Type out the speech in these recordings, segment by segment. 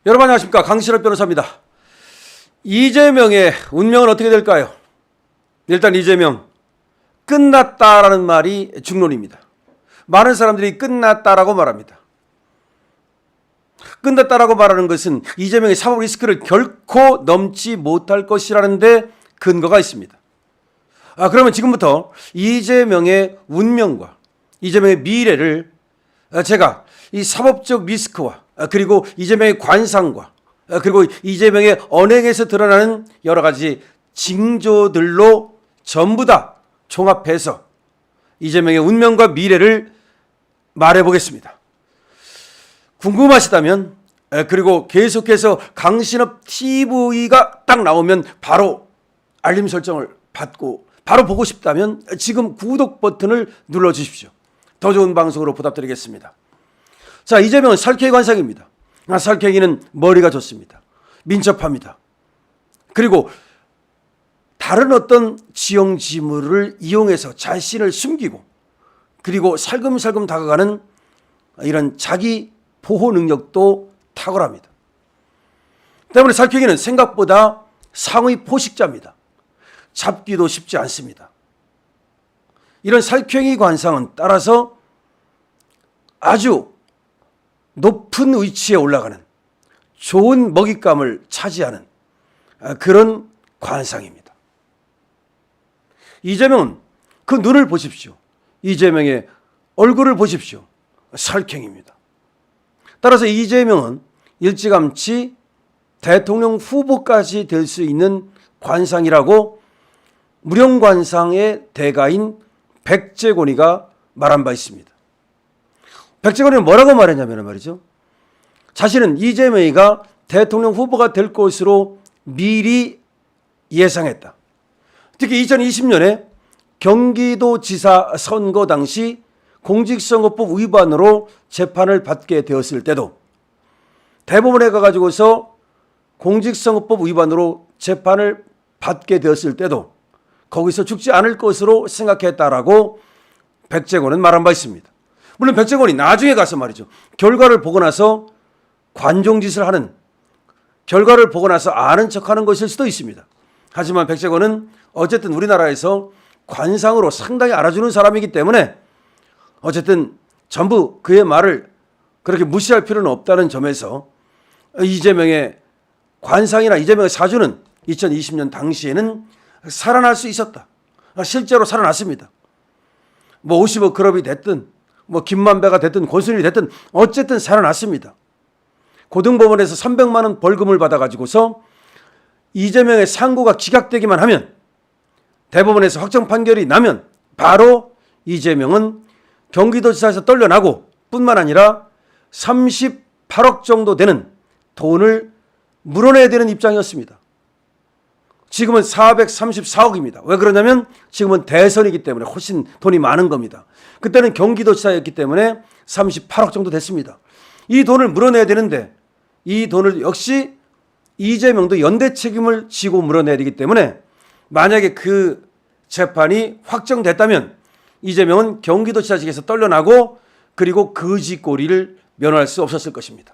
여러분 안녕하십니까, 강신업 변호사입니다. 이재명의 운명은 어떻게 될까요? 일단 이재명 끝났다라는 말이 중론입니다. 많은 사람들이 끝났다라고 말합니다. 끝났다라고 말하는 것은 이재명의 사법 리스크를 결코 넘지 못할 것이라는 데 근거가 있습니다. 그러면 지금부터 이재명의 운명과 이재명의 미래를 제가 이 사법적 리스크와 그리고 이재명의 관상과 그리고 이재명의 언행에서 드러나는 여러 가지 징조들로 전부 다 종합해서 이재명의 운명과 미래를 말해보겠습니다. 궁금하시다면 그리고 계속해서 강신업 TV가 딱 나오면 바로 알림 설정을 받고 바로 보고 싶다면 지금 구독 버튼을 눌러주십시오. 더 좋은 방송으로 보답드리겠습니다. 자, 이재명은 살쾡이 관상입니다. 살쾡이는 머리가 좋습니다. 민첩합니다. 그리고 다른 어떤 지형지물을 이용해서 자신을 숨기고 그리고 살금살금 다가가는 이런 자기 보호 능력도 탁월합니다. 때문에 살쾡이는 생각보다 상위 포식자입니다. 잡기도 쉽지 않습니다. 이런 살쾡이 관상은 따라서 아주 높은 위치에 올라가는 좋은 먹잇감을 차지하는 그런 관상입니다. 이재명은 그 눈을 보십시오. 이재명의 얼굴을 보십시오. 살쾡입니다. 따라서 이재명은 일찌감치 대통령 후보까지 될 수 있는 관상이라고 무령관상의 대가인 백제권위가 말한 바 있습니다. 백제권위는 뭐라고 말했냐면 말이죠. 자신은 이재명이가 대통령 후보가 될 것으로 미리 예상했다. 특히 2020년에 경기도지사 선거 당시 공직선거법 위반으로 재판을 받게 되었을 때도 대법원에 가가지고서 공직선거법 위반으로 재판을 받게 되었을 때도 거기서 죽지 않을 것으로 생각했다라고 백제권은 말한 바 있습니다. 물론 백제권이 나중에 가서 말이죠. 결과를 보고 나서 관종짓을 하는, 결과를 보고 나서 아는 척하는 것일 수도 있습니다. 하지만 백제권은 어쨌든 우리나라에서 관상으로 상당히 알아주는 사람이기 때문에 어쨌든 전부 그의 말을 그렇게 무시할 필요는 없다는 점에서 이재명의 관상이나 이재명의 사주는 2020년 당시에는 살아날 수 있었다. 실제로 살아났습니다. 뭐 50억 클럽이 됐든 뭐 김만배가 됐든 권순일이 됐든 어쨌든 살아났습니다. 고등법원에서 300만 원 벌금을 받아가지고서 이재명의 상고가 기각되기만 하면 대법원에서 확정 판결이 나면 바로 이재명은 경기도지사에서 떨려나고 뿐만 아니라 38억 정도 되는 돈을 물어내야 되는 입장이었습니다. 지금은 434억입니다. 왜 그러냐면 지금은 대선이기 때문에 훨씬 돈이 많은 겁니다. 그때는 경기도지사였기 때문에 38억 정도 됐습니다. 이 돈을 물어내야 되는데 이 돈을 역시 이재명도 연대 책임을 지고 물어내야 되기 때문에 만약에 그 재판이 확정됐다면 이재명은 경기도지사직에서 떨려나고 그리고 거지꼬리를 면할 수 없었을 것입니다.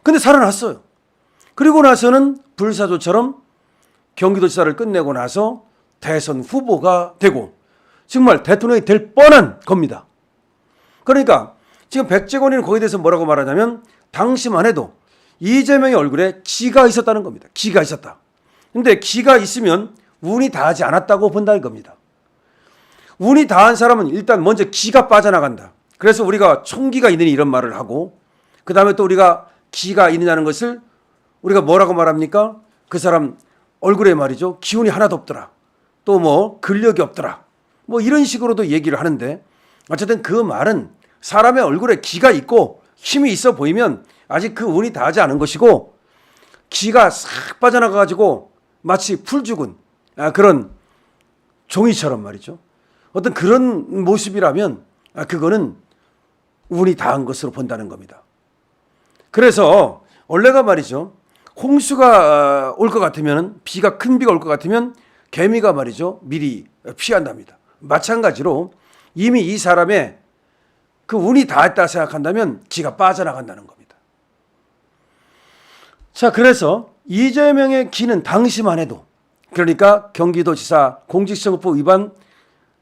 근데 살아났어요. 그리고 나서는 불사조처럼 경기도지사를 끝내고 나서 대선 후보가 되고 정말 대통령이 될 뻔한 겁니다. 그러니까 지금 백제권위는 거기에 대해서 뭐라고 말하냐면 당시만 해도 이재명의 얼굴에 기가 있었다는 겁니다. 기가 있었다. 근데 기가 있으면 운이 다하지 않았다고 본다는 겁니다. 운이 다한 사람은 일단 먼저 기가 빠져나간다. 그래서 우리가 총기가 있느니 이런 말을 하고 그 다음에 또 우리가 기가 있느냐는 것을 우리가 뭐라고 말합니까? 그 사람 얼굴에 말이죠. 기운이 하나도 없더라. 또 뭐 근력이 없더라. 뭐 이런 식으로도 얘기를 하는데 어쨌든 그 말은 사람의 얼굴에 기가 있고 힘이 있어 보이면 아직 그 운이 다하지 않은 것이고 기가 싹 빠져나가가지고 마치 풀 죽은 그런 종이처럼 말이죠. 어떤 그런 모습이라면 그거는 운이 다한 것으로 본다는 겁니다. 그래서 원래가 말이죠. 홍수가 올 것 같으면 비가 큰 비가 올 것 같으면 개미가 말이죠. 미리 피한답니다. 마찬가지로 이미 이 사람의 그 운이 닿았다 생각한다면 기가 빠져나간다는 겁니다. 자, 그래서 이재명의 기는 당시만 해도, 그러니까 경기도지사 공직선거법 위반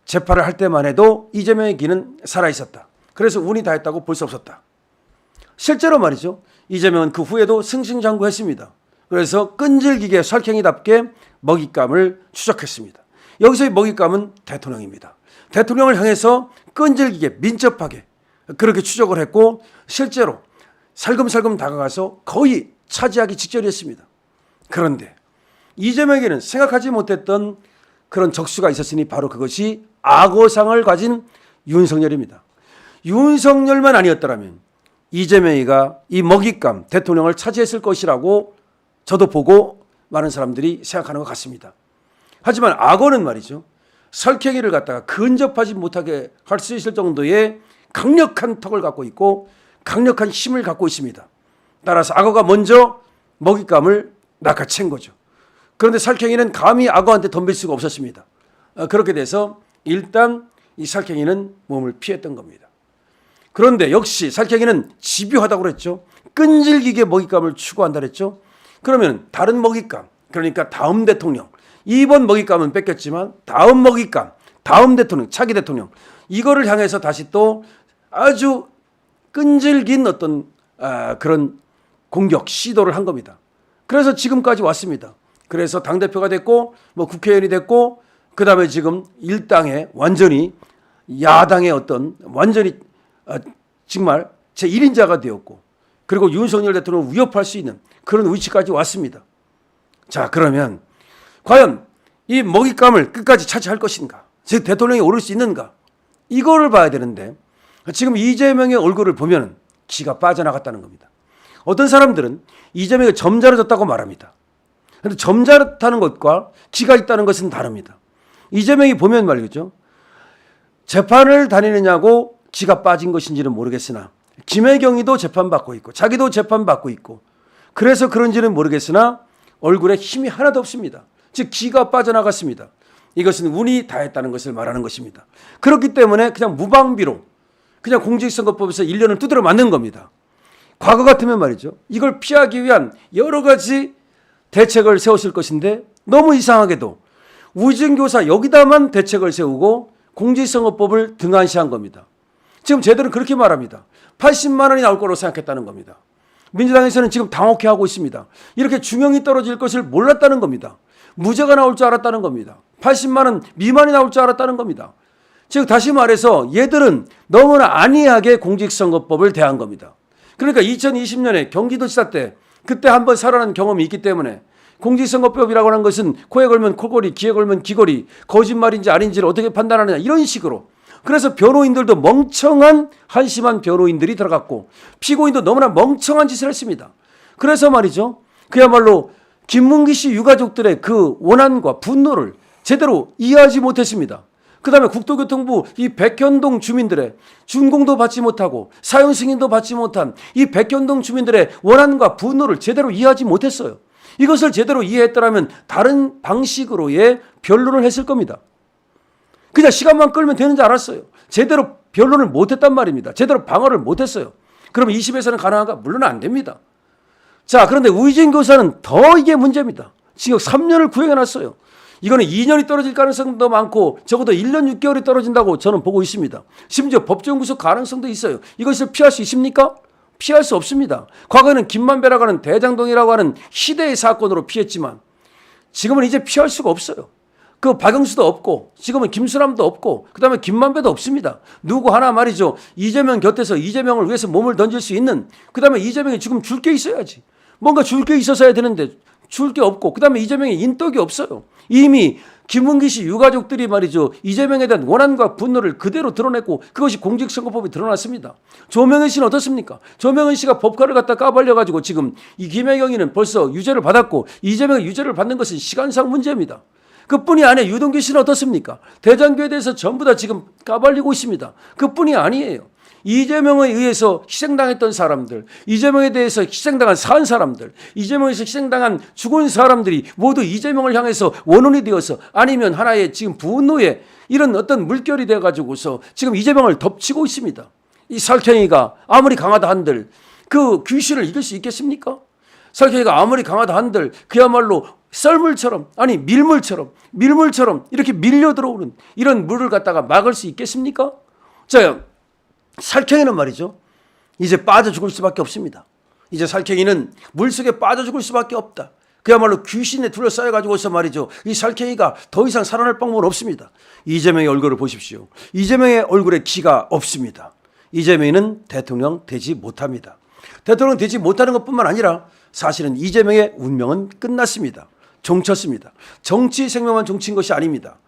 재판을 할 때만 해도 이재명의 기는 살아있었다. 그래서 운이 다 했다고 볼 수 없었다. 실제로 말이죠. 이재명은 그 후에도 승승장구했습니다. 그래서 끈질기게 살쾡이답게 먹잇감을 추적했습니다. 여기서의 먹잇감은 대통령입니다. 대통령을 향해서 끈질기게 민첩하게 그렇게 추적을 했고 실제로 살금살금 다가가서 거의 차지하기 직전이었습니다. 그런데 이재명에게는 생각하지 못했던 그런 적수가 있었으니 바로 그것이 악어상을 가진 윤석열입니다. 윤석열만 아니었더라면 이재명이가 이 먹잇감 대통령을 차지했을 것이라고 저도 보고 많은 사람들이 생각하는 것 같습니다. 하지만 악어는 말이죠. 설kä기를 갖다가 근접하지 못하게 할 수 있을 정도의 강력한 턱을 갖고 있고 강력한 힘을 갖고 있습니다. 따라서 악어가 먼저 먹잇감을 낚아챈 거죠. 그런데 살쾡이는 감히 악어한테 덤빌 수가 없었습니다. 그렇게 돼서 일단 이 살쾡이는 몸을 피했던 겁니다. 그런데 역시 살쾡이는 집요하다고 그랬죠. 끈질기게 먹잇감을 추구한다 그랬죠. 그러면 다른 먹잇감, 그러니까 다음 대통령, 이번 먹잇감은 뺏겼지만 다음 먹잇감, 다음 대통령, 차기 대통령, 이거를 향해서 다시 또 아주 끈질긴 어떤 그런 공격 시도를 한 겁니다. 그래서 지금까지 왔습니다. 그래서 당대표가 됐고 뭐 국회의원이 됐고 그다음에 지금 일당의 완전히 야당의 어떤 완전히 정말 제1인자가 되었고 그리고 윤석열 대통령을 위협할 수 있는 그런 위치까지 왔습니다. 자, 그러면 과연 이 먹잇감을 끝까지 차지할 것인가? 즉 대통령이 오를 수 있는가? 이거를 봐야 되는데 지금 이재명의 얼굴을 보면 기가 빠져나갔다는 겁니다. 어떤 사람들은 이재명이 점잖아졌다고 말합니다. 그런데 점잖다는 것과 기가 있다는 것은 다릅니다. 이재명이 보면 말이죠. 재판을 다니느냐고 기가 빠진 것인지는 모르겠으나 김혜경이도 재판받고 있고 자기도 재판받고 있고 그래서 그런지는 모르겠으나 얼굴에 힘이 하나도 없습니다. 즉 기가 빠져나갔습니다. 이것은 운이 다했다는 것을 말하는 것입니다. 그렇기 때문에 그냥 무방비로 그냥 공직선거법에서 1년을 두드려 맞는 겁니다. 과거 같으면 말이죠. 이걸 피하기 위한 여러 가지 대책을 세웠을 것인데 너무 이상하게도 위증교사 여기다만 대책을 세우고 공직선거법을 등한시한 겁니다. 지금 제대로 그렇게 말합니다. 80만 원이 나올 거라고 생각했다는 겁니다. 민주당에서는 지금 당혹해하고 있습니다. 이렇게 중형이 떨어질 것을 몰랐다는 겁니다. 무죄가 나올 줄 알았다는 겁니다. 80만 원 미만이 나올 줄 알았다는 겁니다. 즉 다시 말해서 얘들은 너무나 안이하게 공직선거법을 대한 겁니다. 그러니까 2020년에 경기도지사 때 그때 한번 살아난 경험이 있기 때문에 공직선거법이라고 하는 것은 코에 걸면 코걸이, 귀에 걸면 귀걸이, 거짓말인지 아닌지를 어떻게 판단하느냐 이런 식으로. 그래서 변호인들도 멍청한 한심한 변호인들이 들어갔고 피고인도 너무나 멍청한 짓을 했습니다. 그래서 말이죠. 그야말로 김문기 씨 유가족들의 그 원한과 분노를 제대로 이해하지 못했습니다. 그 다음에 국토교통부 이 백현동 주민들의 준공도 받지 못하고 사용 승인도 받지 못한 이 백현동 주민들의 원한과 분노를 제대로 이해하지 못했어요. 이것을 제대로 이해했더라면 다른 방식으로의 변론을 했을 겁니다. 그냥 시간만 끌면 되는 줄 알았어요. 제대로 변론을 못했단 말입니다. 제대로 방어를 못했어요. 그럼 20에서는 가능한가? 물론 안 됩니다. 자, 그런데 위증교사는 더 이게 문제입니다. 징역 3년을 구형해놨어요. 이거는 2년이 떨어질 가능성도 많고 적어도 1년 6개월이 떨어진다고 저는 보고 있습니다. 심지어 법정 구속 가능성도 있어요. 이것을 피할 수 있습니까? 피할 수 없습니다. 과거에는 김만배라고 하는 대장동이라고 하는 희대의 사건으로 피했지만 지금은 이제 피할 수가 없어요. 그 박영수도 없고 지금은 김수남도 없고 그다음에 김만배도 없습니다. 누구 하나 말이죠. 이재명 곁에서 이재명을 위해서 몸을 던질 수 있는 그다음에 이재명이 지금 줄 게 있어야지. 뭔가 줄 게 있어서야 되는데 줄 게 없고 그다음에 이재명이 인덕이 없어요. 이미 김문기 씨 유가족들이 말이죠. 이재명에 대한 원한과 분노를 그대로 드러냈고 그것이 공직선거법이 드러났습니다. 조명현 씨는 어떻습니까? 조명현 씨가 법과를 갖다 까발려가지고 지금 이 김혜경이는 벌써 유죄를 받았고 이재명이 유죄를 받는 것은 시간상 문제입니다. 그뿐이 아니에요. 유동규 씨는 어떻습니까? 대장교에 대해서 전부 다 지금 까발리고 있습니다. 그뿐이 아니에요. 이재명에 의해서 희생당했던 사람들, 이재명에 대해서 희생당한 산 사람들, 이재명에서 희생당한 죽은 사람들이 모두 이재명을 향해서 원혼이 되어서 아니면 하나의 지금 분노의 이런 어떤 물결이 되어가지고서 지금 이재명을 덮치고 있습니다. 이 살쾡이가 아무리 강하다 한들 그 귀신을 이길 수 있겠습니까? 살쾡이가 아무리 강하다 한들 그야말로 썰물처럼, 아니 밀물처럼 이렇게 밀려 들어오는 이런 물을 갖다가 막을 수 있겠습니까? 자, 살쾡이는 말이죠, 이제 빠져 죽을 수밖에 없습니다. 이제 살쾡이는 물속에 빠져 죽을 수밖에 없다. 그야말로 귀신에 둘러싸여 가지고서 말이죠, 이 살쾡이가 더 이상 살아날 방법은 없습니다. 이재명의 얼굴을 보십시오. 이재명의 얼굴에 기가 없습니다. 이재명은 대통령 되지 못합니다. 대통령 되지 못하는 것뿐만 아니라 사실은 이재명의 운명은 끝났습니다. 종쳤습니다. 정치 생명만 종친 것이 아닙니다.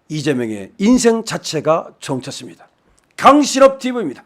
이재명의 인생 자체가 종쳤습니다. 강신업 TV입니다.